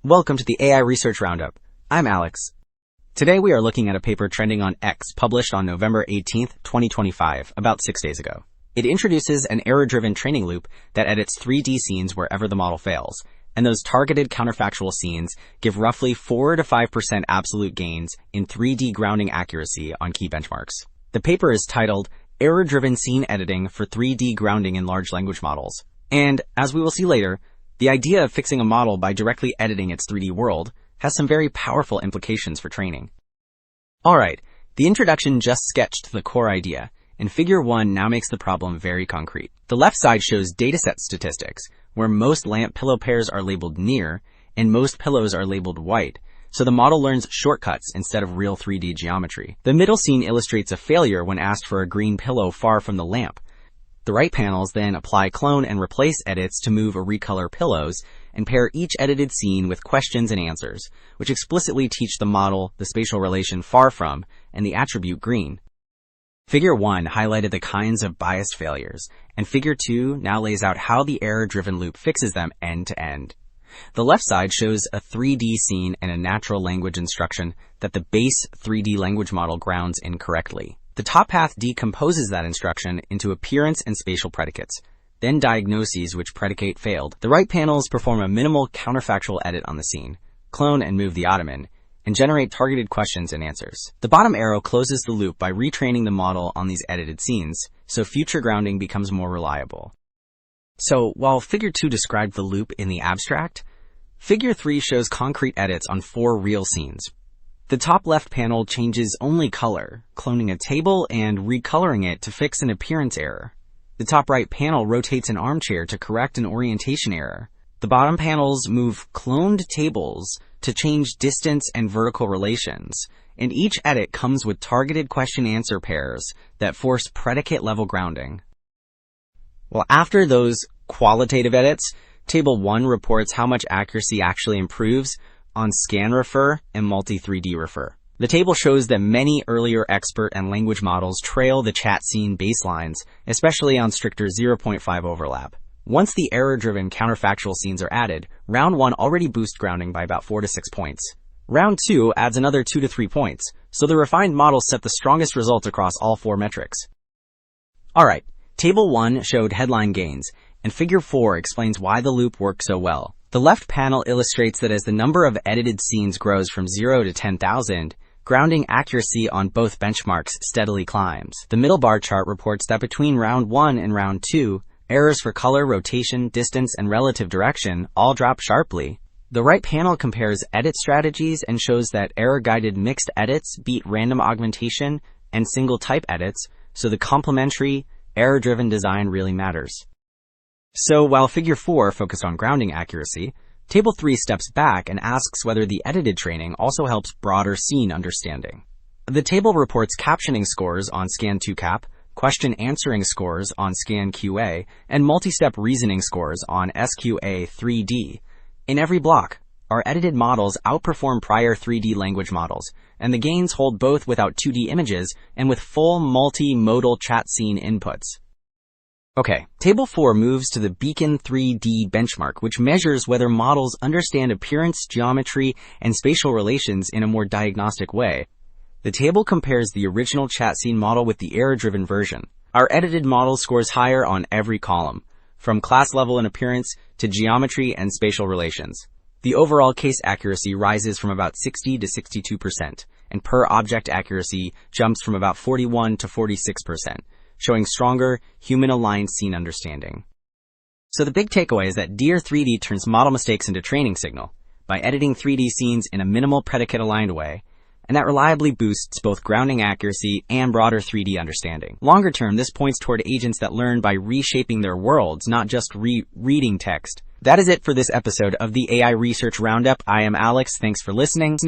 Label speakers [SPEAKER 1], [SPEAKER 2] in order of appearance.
[SPEAKER 1] Welcome to the AI Research Roundup. I'm Alex. Today we are looking at a paper trending on X published on November 18, 2025, about 6 days ago. It introduces an error-driven training loop that edits 3D scenes wherever the model fails, and those targeted counterfactual scenes give roughly 4 to 5% absolute gains in 3D grounding accuracy on key benchmarks. The paper is titled Error-Driven Scene Editing for 3D Grounding in Large Language Models. And, as we will see later, the idea of fixing a model by directly editing its 3D world has some very powerful implications for training. Alright, the introduction just sketched the core idea, and Figure 1 now makes the problem very concrete. The left side shows dataset statistics, where most lamp pillow pairs are labeled near, and most pillows are labeled white, so the model learns shortcuts instead of real 3D geometry. The middle scene illustrates a failure when asked for a green pillow far from the lamp. The right panels then apply clone and replace edits to move or recolor pillows and pair each edited scene with questions and answers, which explicitly teach the model the spatial relation far from and the attribute green. Figure 1 highlighted the kinds of biased failures, and Figure 2 now lays out how the error-driven loop fixes them end to end. The left side shows a 3D scene and a natural language instruction that the base 3D language model grounds incorrectly. The top path decomposes that instruction into appearance and spatial predicates, then diagnoses which predicate failed. The right panels perform a minimal counterfactual edit on the scene, clone and move the ottoman, and generate targeted questions and answers. The bottom arrow closes the loop by retraining the model on these edited scenes, so future grounding becomes more reliable. So, while Figure 2 described the loop in the abstract, Figure 3 shows concrete edits on 4 real scenes. The top left panel changes only color, cloning a table and recoloring it to fix an appearance error. The top right panel rotates an armchair to correct an orientation error. The bottom panels move cloned tables to change distance and vertical relations, and each edit comes with targeted question-answer pairs that force predicate-level grounding. Well, after those qualitative edits, Table 1 reports how much accuracy actually improves on scan refer and multi-3D refer. The table shows that many earlier expert and language models trail the chat scene baselines, especially on stricter 0.5 overlap. Once the error-driven counterfactual scenes are added, Round 1 already boosts grounding by about 4 to 6 points. Round 2 adds another 2 to 3 points, so the refined models set the strongest results across all 4 metrics. Alright, Table 1 showed headline gains, and Figure 4 explains why the loop works so well. The left panel illustrates that as the number of edited scenes grows from 0 to 10,000, grounding accuracy on both benchmarks steadily climbs. The middle bar chart reports that between Round 1 and Round 2, errors for color, rotation, distance, and relative direction all drop sharply. The right panel compares edit strategies and shows that error-guided mixed edits beat random augmentation and single-type edits, so the complementary, error-driven design really matters. So, while Figure 4 focused on grounding accuracy, Table 3 steps back and asks whether the edited training also helps broader scene understanding. The table reports captioning scores on Scan 2Cap, question answering scores on Scan QA, and multi-step reasoning scores on SQA-3D. In every block, our edited models outperform prior 3D language models, and the gains hold both without 2D images and with full multi-modal chat scene inputs. Okay, Table 4 moves to the Beacon 3D benchmark, which measures whether models understand appearance, geometry, and spatial relations in a more diagnostic way. The table compares the original chat scene model with the error-driven version. Our edited model scores higher on every column, from class level and appearance to geometry and spatial relations. The overall case accuracy rises from about 60 to 62%, and per object accuracy jumps from about 41 to 46%. Showing stronger, human-aligned scene understanding. So the big takeaway is that DEER-3D turns model mistakes into training signal by editing 3D scenes in a minimal predicate-aligned way, and that reliably boosts both grounding accuracy and broader 3D understanding. Longer term, this points toward agents that learn by reshaping their worlds, not just reading text. That is it for this episode of the AI Research Roundup. I am Alex. Thanks for listening.